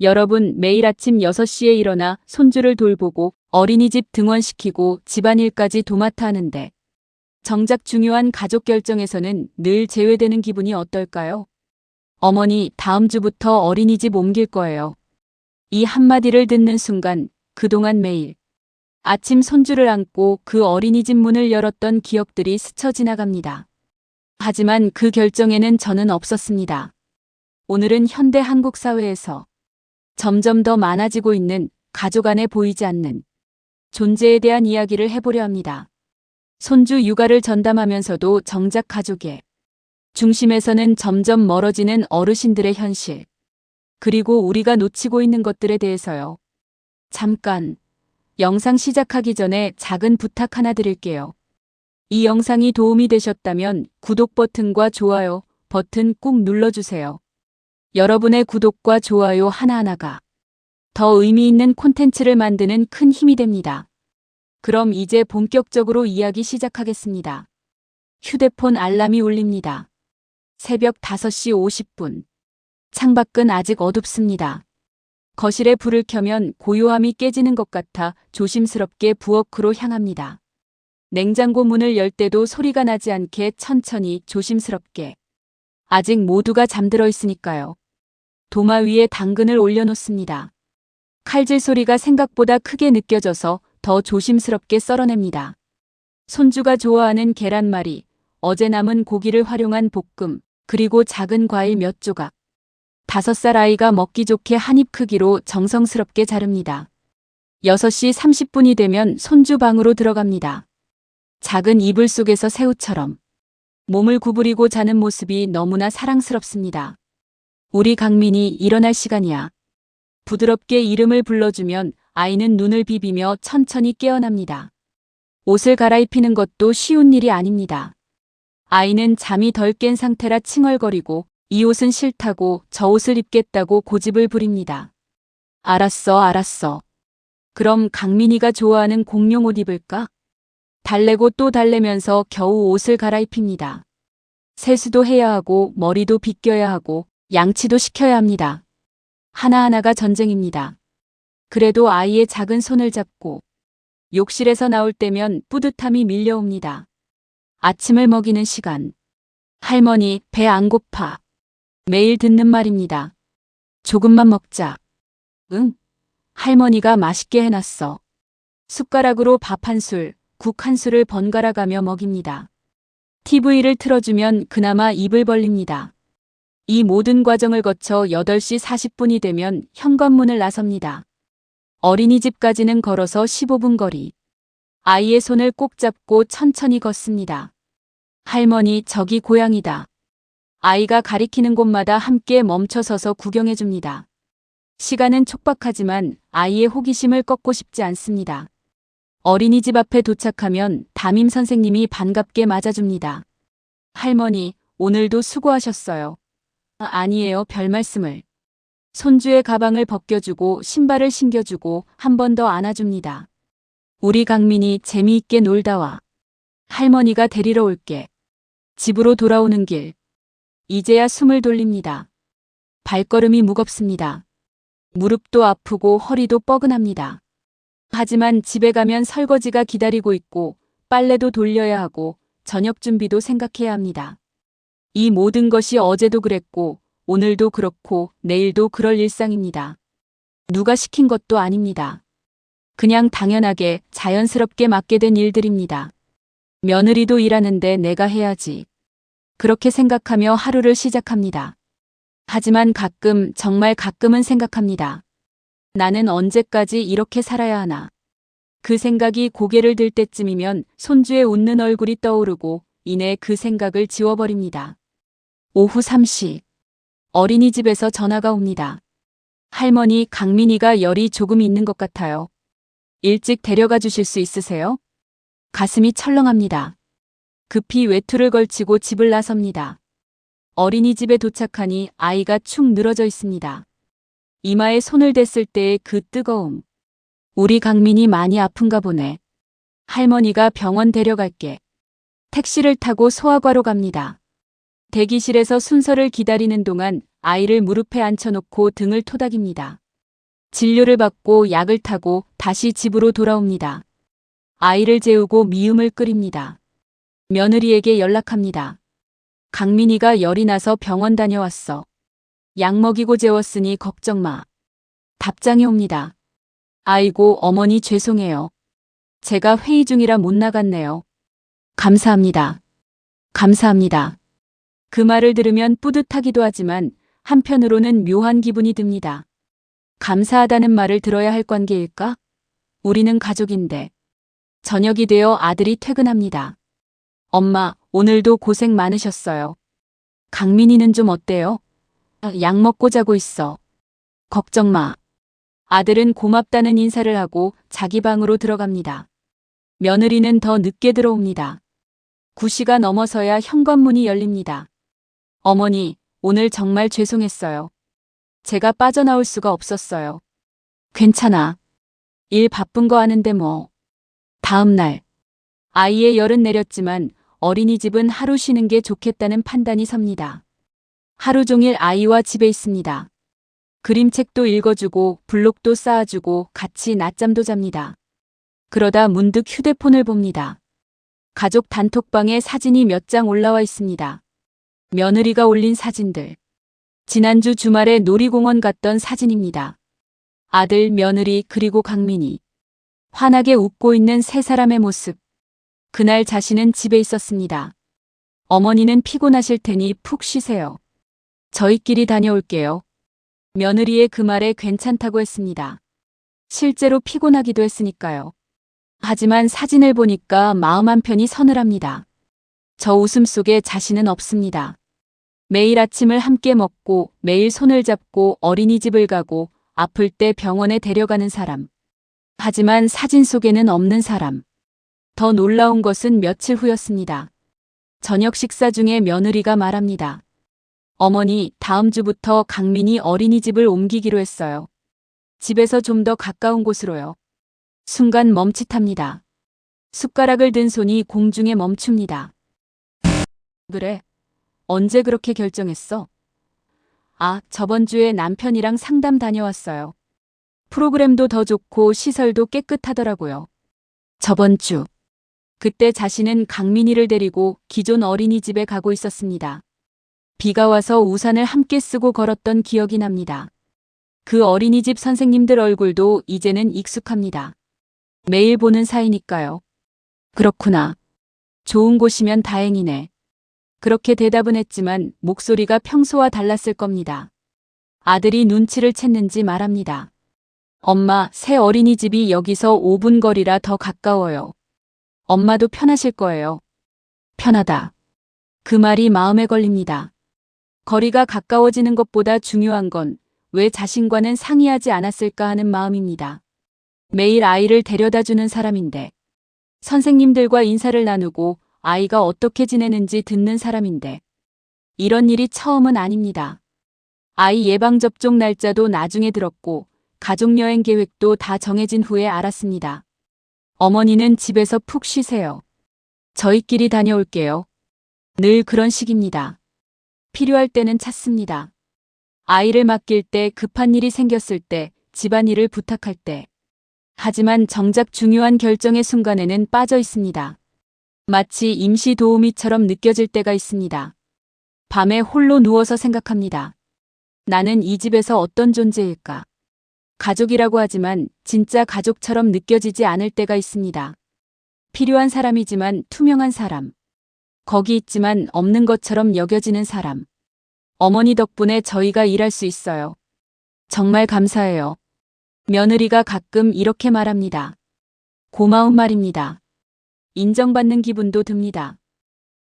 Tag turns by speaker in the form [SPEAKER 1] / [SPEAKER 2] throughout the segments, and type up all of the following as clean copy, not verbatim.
[SPEAKER 1] 여러분, 매일 아침 6시에 일어나 손주를 돌보고 어린이집 등원시키고 집안일까지 도맡아 하는데 정작 중요한 가족 결정에서는 늘 제외되는 기분이 어떨까요? 어머니, 다음 주부터 어린이집 옮길 거예요. 이 한마디를 듣는 순간 그동안 매일 아침 손주를 안고 그 어린이집 문을 열었던 기억들이 스쳐 지나갑니다. 하지만 그 결정에는 저는 없었습니다. 오늘은 현대 한국 사회에서 점점 더 많아지고 있는 가족 안에 보이지 않는 존재에 대한 이야기를 해보려 합니다. 손주 육아를 전담하면서도 정작 가족의 중심에서는 점점 멀어지는 어르신들의 현실, 그리고 우리가 놓치고 있는 것들에 대해서요. 잠깐, 영상 시작하기 전에 작은 부탁 하나 드릴게요. 이 영상이 도움이 되셨다면 구독 버튼과 좋아요 버튼 꾹 눌러주세요. 여러분의 구독과 좋아요 하나하나가 더 의미 있는 콘텐츠를 만드는 큰 힘이 됩니다. 그럼 이제 본격적으로 이야기 시작하겠습니다. 휴대폰 알람이 울립니다. 새벽 5시 50분. 창밖은 아직 어둡습니다. 거실에 불을 켜면 고요함이 깨지는 것 같아 조심스럽게 부엌으로 향합니다. 냉장고 문을 열 때도 소리가 나지 않게 천천히 조심스럽게. 아직 모두가 잠들어 있으니까요. 도마 위에 당근을 올려놓습니다. 칼질 소리가 생각보다 크게 느껴져서 더 조심스럽게 썰어냅니다. 손주가 좋아하는 계란말이, 어제 남은 고기를 활용한 볶음, 그리고 작은 과일 몇 조각. 5살 아이가 먹기 좋게 한 입 크기로 정성스럽게 자릅니다. 6시 30분이 되면 손주 방으로 들어갑니다. 작은 이불 속에서 새우처럼 몸을 구부리고 자는 모습이 너무나 사랑스럽습니다. 우리 강민이 일어날 시간이야. 부드럽게 이름을 불러주면 아이는 눈을 비비며 천천히 깨어납니다. 옷을 갈아입히는 것도 쉬운 일이 아닙니다. 아이는 잠이 덜 깬 상태라 칭얼거리고 이 옷은 싫다고 저 옷을 입겠다고 고집을 부립니다. 알았어. 그럼 강민이가 좋아하는 공룡 옷 입을까? 달래고 또 달래면서 겨우 옷을 갈아입힙니다. 세수도 해야 하고 머리도 빗겨야 하고 양치도 시켜야 합니다. 하나하나가 전쟁입니다. 그래도 아이의 작은 손을 잡고 욕실에서 나올 때면 뿌듯함이 밀려옵니다. 아침을 먹이는 시간. 할머니, 배 안 고파. 매일 듣는 말입니다. 조금만 먹자. 응? 할머니가 맛있게 해놨어. 숟가락으로 밥 한 술, 국 한 술을 번갈아 가며 먹입니다. TV를 틀어주면 그나마 입을 벌립니다. 이 모든 과정을 거쳐 8시 40분이 되면 현관문을 나섭니다. 어린이집까지는 걸어서 15분 거리. 아이의 손을 꼭 잡고 천천히 걷습니다. 할머니, 저기 고양이다. 아이가 가리키는 곳마다 함께 멈춰서서 구경해줍니다. 시간은 촉박하지만 아이의 호기심을 꺾고 싶지 않습니다. 어린이집 앞에 도착하면 담임 선생님이 반갑게 맞아줍니다. 할머니, 오늘도 수고하셨어요. 아니에요, 별 말씀을. 손주의 가방을 벗겨주고 신발을 신겨주고 한 번 더 안아줍니다. 우리 강민이 재미있게 놀다 와. 할머니가 데리러 올게. 집으로 돌아오는 길. 이제야 숨을 돌립니다. 발걸음이 무겁습니다. 무릎도 아프고 허리도 뻐근합니다. 하지만 집에 가면 설거지가 기다리고 있고 빨래도 돌려야 하고 저녁 준비도 생각해야 합니다. 이 모든 것이 어제도 그랬고 오늘도 그렇고 내일도 그럴 일상입니다. 누가 시킨 것도 아닙니다. 그냥 당연하게 자연스럽게 맡게 된 일들입니다. 며느리도 일하는데 내가 해야지. 그렇게 생각하며 하루를 시작합니다. 하지만 가끔, 정말 가끔은 생각합니다. 나는 언제까지 이렇게 살아야 하나. 그 생각이 고개를 들 때쯤이면 손주의 웃는 얼굴이 떠오르고 이내 그 생각을 지워버립니다. 오후 3시. 어린이집에서 전화가 옵니다. 할머니, 강민이가 열이 조금 있는 것 같아요. 일찍 데려가 주실 수 있으세요? 가슴이 철렁합니다. 급히 외투를 걸치고 집을 나섭니다. 어린이집에 도착하니 아이가 축 늘어져 있습니다. 이마에 손을 댔을 때의 그 뜨거움. 우리 강민이 많이 아픈가 보네. 할머니가 병원 데려갈게. 택시를 타고 소아과로 갑니다. 대기실에서 순서를 기다리는 동안 아이를 무릎에 앉혀놓고 등을 토닥입니다. 진료를 받고 약을 타고 다시 집으로 돌아옵니다. 아이를 재우고 미음을 끓입니다. 며느리에게 연락합니다. 강민이가 열이 나서 병원 다녀왔어. 약 먹이고 재웠으니 걱정 마. 답장이 옵니다. 아이고, 어머니 죄송해요. 제가 회의 중이라 못 나갔네요. 감사합니다. 감사합니다. 그 말을 들으면 뿌듯하기도 하지만 한편으로는 묘한 기분이 듭니다. 감사하다는 말을 들어야 할 관계일까? 우리는 가족인데. 저녁이 되어 아들이 퇴근합니다. 엄마, 오늘도 고생 많으셨어요. 강민이는 좀 어때요? 약 먹고 자고 있어. 걱정 마. 아들은 고맙다는 인사를 하고 자기 방으로 들어갑니다. 며느리는 더 늦게 들어옵니다. 9시가 넘어서야 현관문이 열립니다. 어머니, 오늘 정말 죄송했어요. 제가 빠져나올 수가 없었어요. 괜찮아. 일 바쁜 거 아는데 뭐. 다음 날. 아이의 열은 내렸지만 어린이집은 하루 쉬는 게 좋겠다는 판단이 섭니다. 하루 종일 아이와 집에 있습니다. 그림책도 읽어주고 블록도 쌓아주고 같이 낮잠도 잡니다. 그러다 문득 휴대폰을 봅니다. 가족 단톡방에 사진이 몇 장 올라와 있습니다. 며느리가 올린 사진들. 지난주 주말에 놀이공원 갔던 사진입니다. 아들, 며느리, 그리고 강민이. 환하게 웃고 있는 세 사람의 모습. 그날 자신은 집에 있었습니다. 어머니는 피곤하실 테니 푹 쉬세요. 저희끼리 다녀올게요. 며느리의 그 말에 괜찮다고 했습니다. 실제로 피곤하기도 했으니까요. 하지만 사진을 보니까 마음 한편이 서늘합니다. 저 웃음 속에 자신은 없습니다. 매일 아침을 함께 먹고 매일 손을 잡고 어린이집을 가고 아플 때 병원에 데려가는 사람. 하지만 사진 속에는 없는 사람. 더 놀라운 것은 며칠 후였습니다. 저녁 식사 중에 며느리가 말합니다. 어머니, 다음 주부터 강민이 어린이집을 옮기기로 했어요. 집에서 좀 더 가까운 곳으로요. 순간 멈칫합니다. 숟가락을 든 손이 공중에 멈춥니다. 그래? 언제 그렇게 결정했어? 아, 저번 주에 남편이랑 상담 다녀왔어요. 프로그램도 더 좋고 시설도 깨끗하더라고요. 저번 주. 그때 자신은 강민이를 데리고 기존 어린이집에 가고 있었습니다. 비가 와서 우산을 함께 쓰고 걸었던 기억이 납니다. 그 어린이집 선생님들 얼굴도 이제는 익숙합니다. 매일 보는 사이니까요. 그렇구나. 좋은 곳이면 다행이네. 그렇게 대답은 했지만 목소리가 평소와 달랐을 겁니다. 아들이 눈치를 챘는지 말합니다. 엄마, 새 어린이집이 여기서 5분 거리라 더 가까워요. 엄마도 편하실 거예요. 편하다. 그 말이 마음에 걸립니다. 거리가 가까워지는 것보다 중요한 건 왜 자신과는 상의하지 않았을까 하는 마음입니다. 매일 아이를 데려다주는 사람인데, 선생님들과 인사를 나누고 아이가 어떻게 지내는지 듣는 사람인데, 이런 일이 처음은 아닙니다. 아이 예방접종 날짜도 나중에 들었고, 가족여행 계획도 다 정해진 후에 알았습니다. 어머니는 집에서 푹 쉬세요. 저희끼리 다녀올게요. 늘 그런 식입니다. 필요할 때는 찾습니다. 아이를 맡길 때, 급한 일이 생겼을 때, 집안일을 부탁할 때. 하지만 정작 중요한 결정의 순간에는 빠져 있습니다. 마치 임시 도우미처럼 느껴질 때가 있습니다. 밤에 홀로 누워서 생각합니다. 나는 이 집에서 어떤 존재일까? 가족이라고 하지만 진짜 가족처럼 느껴지지 않을 때가 있습니다. 필요한 사람이지만 투명한 사람. 거기 있지만 없는 것처럼 여겨지는 사람. 어머니 덕분에 저희가 일할 수 있어요. 정말 감사해요. 며느리가 가끔 이렇게 말합니다. 고마운 말입니다. 인정받는 기분도 듭니다.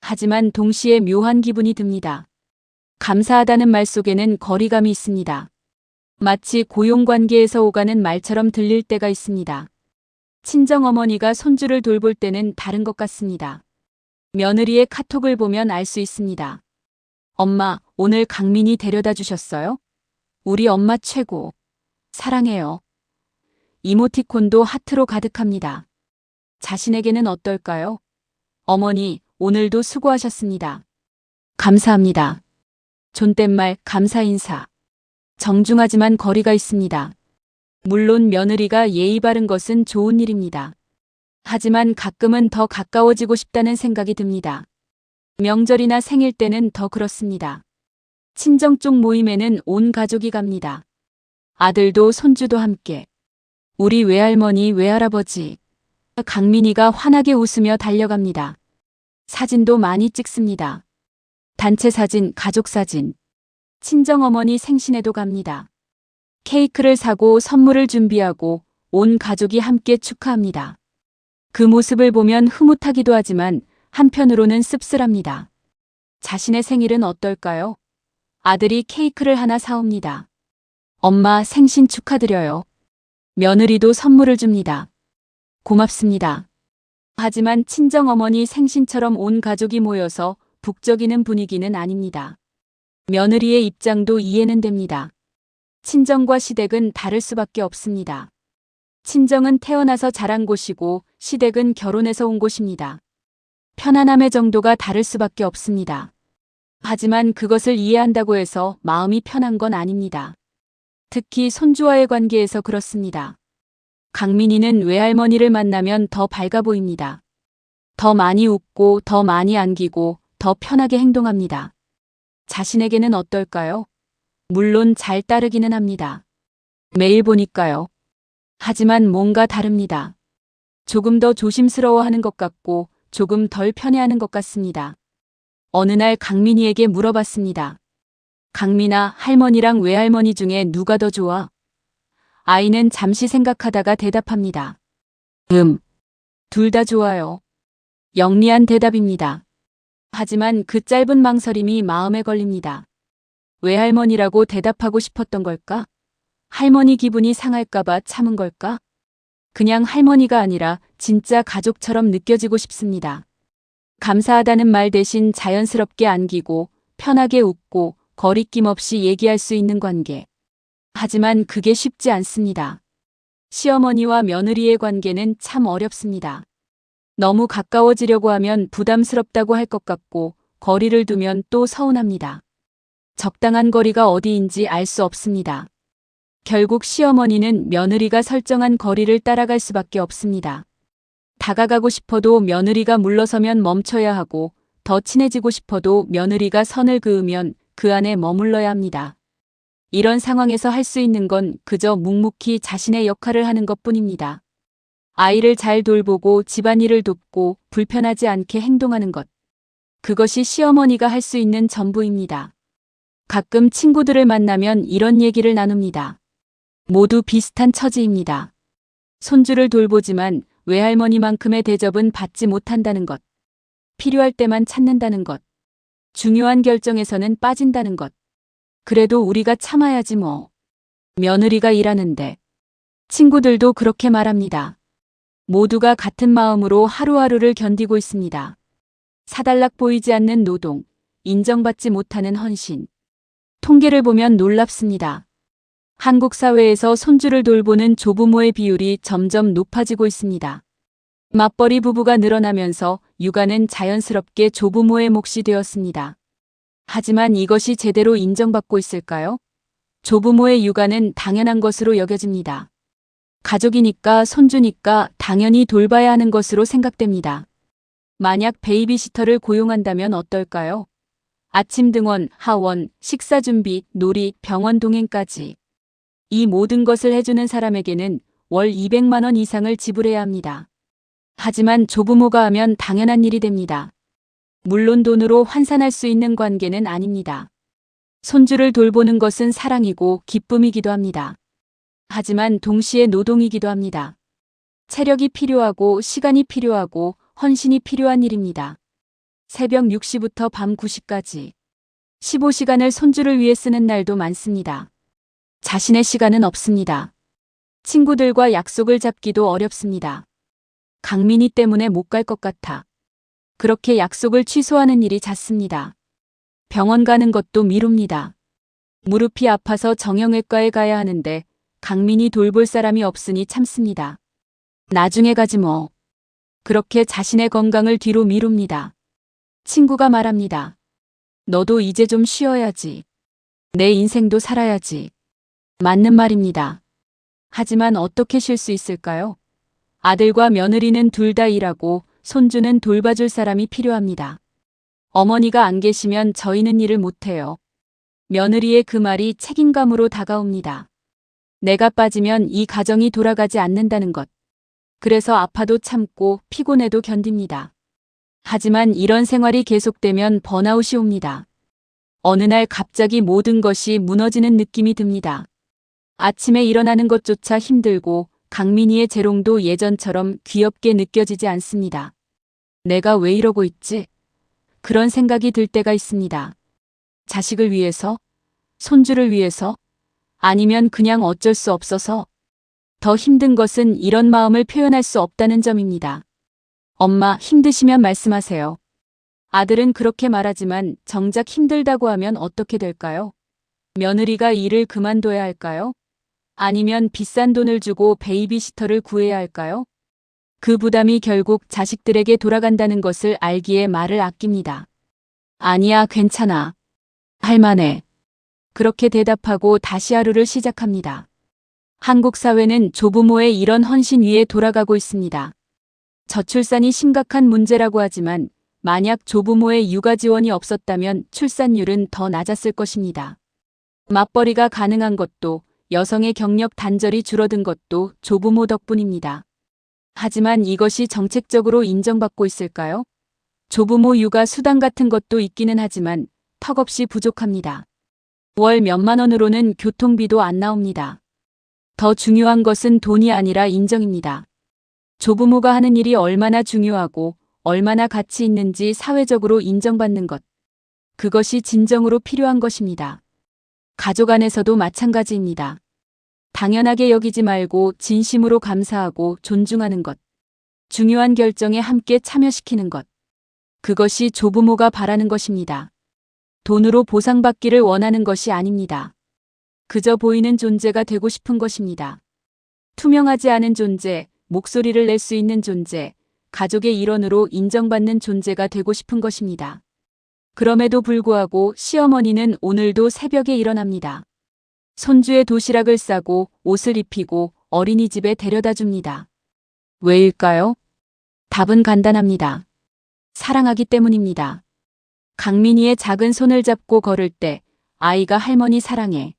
[SPEAKER 1] 하지만 동시에 묘한 기분이 듭니다. 감사하다는 말 속에는 거리감이 있습니다. 마치 고용관계에서 오가는 말처럼 들릴 때가 있습니다. 친정어머니가 손주를 돌볼 때는 다른 것 같습니다. 며느리의 카톡을 보면 알 수 있습니다. 엄마, 오늘 강민이 데려다 주셨어요? 우리 엄마 최고. 사랑해요. 이모티콘도 하트로 가득합니다. 자신에게는 어떨까요? 어머니, 오늘도 수고하셨습니다. 감사합니다. 존댓말, 감사 인사. 정중하지만 거리가 있습니다. 물론 며느리가 예의 바른 것은 좋은 일입니다. 하지만 가끔은 더 가까워지고 싶다는 생각이 듭니다. 명절이나 생일 때는 더 그렇습니다. 친정 쪽 모임에는 온 가족이 갑니다. 아들도 손주도 함께. 우리 외할머니, 외할아버지. 강민이가 환하게 웃으며 달려갑니다. 사진도 많이 찍습니다. 단체 사진, 가족 사진. 친정어머니 생신에도 갑니다. 케이크를 사고 선물을 준비하고 온 가족이 함께 축하합니다. 그 모습을 보면 흐뭇하기도 하지만 한편으로는 씁쓸합니다. 자신의 생일은 어떨까요? 아들이 케이크를 하나 사옵니다. 엄마 생신 축하드려요. 며느리도 선물을 줍니다. 고맙습니다. 하지만 친정어머니 생신처럼 온 가족이 모여서 북적이는 분위기는 아닙니다. 며느리의 입장도 이해는 됩니다. 친정과 시댁은 다를 수밖에 없습니다. 친정은 태어나서 자란 곳이고 시댁은 결혼해서 온 곳입니다. 편안함의 정도가 다를 수밖에 없습니다. 하지만 그것을 이해한다고 해서 마음이 편한 건 아닙니다. 특히 손주와의 관계에서 그렇습니다. 강민이는 외할머니를 만나면 더 밝아 보입니다. 더 많이 웃고 더 많이 안기고 더 편하게 행동합니다. 자신에게는 어떨까요? 물론 잘 따르기는 합니다. 매일 보니까요. 하지만 뭔가 다릅니다. 조금 더 조심스러워하는 것 같고 조금 덜 편해하는 것 같습니다. 어느 날 강민이에게 물어봤습니다. 강민아, 할머니랑 외할머니 중에 누가 더 좋아? 아이는 잠시 생각하다가 대답합니다. 둘 다 좋아요. 영리한 대답입니다. 하지만 그 짧은 망설임이 마음에 걸립니다. 외할머니라고 대답하고 싶었던 걸까? 할머니 기분이 상할까봐 참은 걸까? 그냥 할머니가 아니라 진짜 가족처럼 느껴지고 싶습니다. 감사하다는 말 대신 자연스럽게 안기고 편하게 웃고 거리낌 없이 얘기할 수 있는 관계. 하지만 그게 쉽지 않습니다. 시어머니와 며느리의 관계는 참 어렵습니다. 너무 가까워지려고 하면 부담스럽다고 할 것 같고 거리를 두면 또 서운합니다. 적당한 거리가 어디인지 알 수 없습니다. 결국 시어머니는 며느리가 설정한 거리를 따라갈 수밖에 없습니다. 다가가고 싶어도 며느리가 물러서면 멈춰야 하고 더 친해지고 싶어도 며느리가 선을 그으면 그 안에 머물러야 합니다. 이런 상황에서 할 수 있는 건 그저 묵묵히 자신의 역할을 하는 것뿐입니다. 아이를 잘 돌보고 집안일을 돕고 불편하지 않게 행동하는 것. 그것이 시어머니가 할 수 있는 전부입니다. 가끔 친구들을 만나면 이런 얘기를 나눕니다. 모두 비슷한 처지입니다. 손주를 돌보지만 외할머니만큼의 대접은 받지 못한다는 것. 필요할 때만 찾는다는 것. 중요한 결정에서는 빠진다는 것. 그래도 우리가 참아야지 뭐. 며느리가 일하는데. 친구들도 그렇게 말합니다. 모두가 같은 마음으로 하루하루를 견디고 있습니다. 사달락 보이지 않는 노동, 인정받지 못하는 헌신. 통계를 보면 놀랍습니다. 한국 사회에서 손주를 돌보는 조부모의 비율이 점점 높아지고 있습니다. 맞벌이 부부가 늘어나면서 육아는 자연스럽게 조부모의 몫이 되었습니다. 하지만 이것이 제대로 인정받고 있을까요? 조부모의 육아는 당연한 것으로 여겨집니다. 가족이니까 손주니까 당연히 돌봐야 하는 것으로 생각됩니다. 만약 베이비시터를 고용한다면 어떨까요? 아침 등원, 하원, 식사 준비, 놀이, 병원 동행까지. 이 모든 것을 해주는 사람에게는 월 200만 원 이상을 지불해야 합니다. 하지만 조부모가 하면 당연한 일이 됩니다. 물론 돈으로 환산할 수 있는 관계는 아닙니다. 손주를 돌보는 것은 사랑이고 기쁨이기도 합니다. 하지만 동시에 노동이기도 합니다. 체력이 필요하고 시간이 필요하고 헌신이 필요한 일입니다. 새벽 6시부터 밤 9시까지 15시간을 손주를 위해 쓰는 날도 많습니다. 자신의 시간은 없습니다. 친구들과 약속을 잡기도 어렵습니다. 강민이 때문에 못 갈 것 같아. 그렇게 약속을 취소하는 일이 잦습니다. 병원 가는 것도 미룹니다. 무릎이 아파서 정형외과에 가야 하는데 강민이 돌볼 사람이 없으니 참습니다. 나중에 가지 뭐. 그렇게 자신의 건강을 뒤로 미룹니다. 친구가 말합니다. 너도 이제 좀 쉬어야지. 내 인생도 살아야지. 맞는 말입니다. 하지만 어떻게 쉴 수 있을까요? 아들과 며느리는 둘 다 일하고 손주는 돌봐줄 사람이 필요합니다. 어머니가 안 계시면 저희는 일을 못해요. 며느리의 그 말이 책임감으로 다가옵니다. 내가 빠지면 이 가정이 돌아가지 않는다는 것. 그래서 아파도 참고 피곤해도 견딥니다. 하지만 이런 생활이 계속되면 번아웃이 옵니다. 어느 날 갑자기 모든 것이 무너지는 느낌이 듭니다. 아침에 일어나는 것조차 힘들고 강민희의 재롱도 예전처럼 귀엽게 느껴지지 않습니다. 내가 왜 이러고 있지? 그런 생각이 들 때가 있습니다. 자식을 위해서? 손주를 위해서? 아니면 그냥 어쩔 수 없어서? 더 힘든 것은 이런 마음을 표현할 수 없다는 점입니다. 엄마, 힘드시면 말씀하세요. 아들은 그렇게 말하지만 정작 힘들다고 하면 어떻게 될까요? 며느리가 일을 그만둬야 할까요? 아니면 비싼 돈을 주고 베이비시터를 구해야 할까요? 그 부담이 결국 자식들에게 돌아간다는 것을 알기에 말을 아낍니다. 아니야, 괜찮아. 할만해. 그렇게 대답하고 다시 하루를 시작합니다. 한국 사회는 조부모의 이런 헌신 위에 돌아가고 있습니다. 저출산이 심각한 문제라고 하지만 만약 조부모의 육아 지원이 없었다면 출산율은 더 낮았을 것입니다. 맞벌이가 가능한 것도 여성의 경력 단절이 줄어든 것도 조부모 덕분입니다. 하지만 이것이 정책적으로 인정받고 있을까요? 조부모 육아 수당 같은 것도 있기는 하지만 턱없이 부족합니다. 월 몇만 원으로는 교통비도 안 나옵니다. 더 중요한 것은 돈이 아니라 인정입니다. 조부모가 하는 일이 얼마나 중요하고 얼마나 가치 있는지 사회적으로 인정받는 것. 그것이 진정으로 필요한 것입니다. 가족 안에서도 마찬가지입니다. 당연하게 여기지 말고 진심으로 감사하고 존중하는 것. 중요한 결정에 함께 참여시키는 것. 그것이 조부모가 바라는 것입니다. 돈으로 보상받기를 원하는 것이 아닙니다. 그저 보이는 존재가 되고 싶은 것입니다. 투명하지 않은 존재, 목소리를 낼 수 있는 존재, 가족의 일원으로 인정받는 존재가 되고 싶은 것입니다. 그럼에도 불구하고 시어머니는 오늘도 새벽에 일어납니다. 손주의 도시락을 싸고 옷을 입히고 어린이집에 데려다 줍니다. 왜일까요? 답은 간단합니다. 사랑하기 때문입니다. 강민희의 작은 손을 잡고 걸을 때 아이가 할머니 사랑해.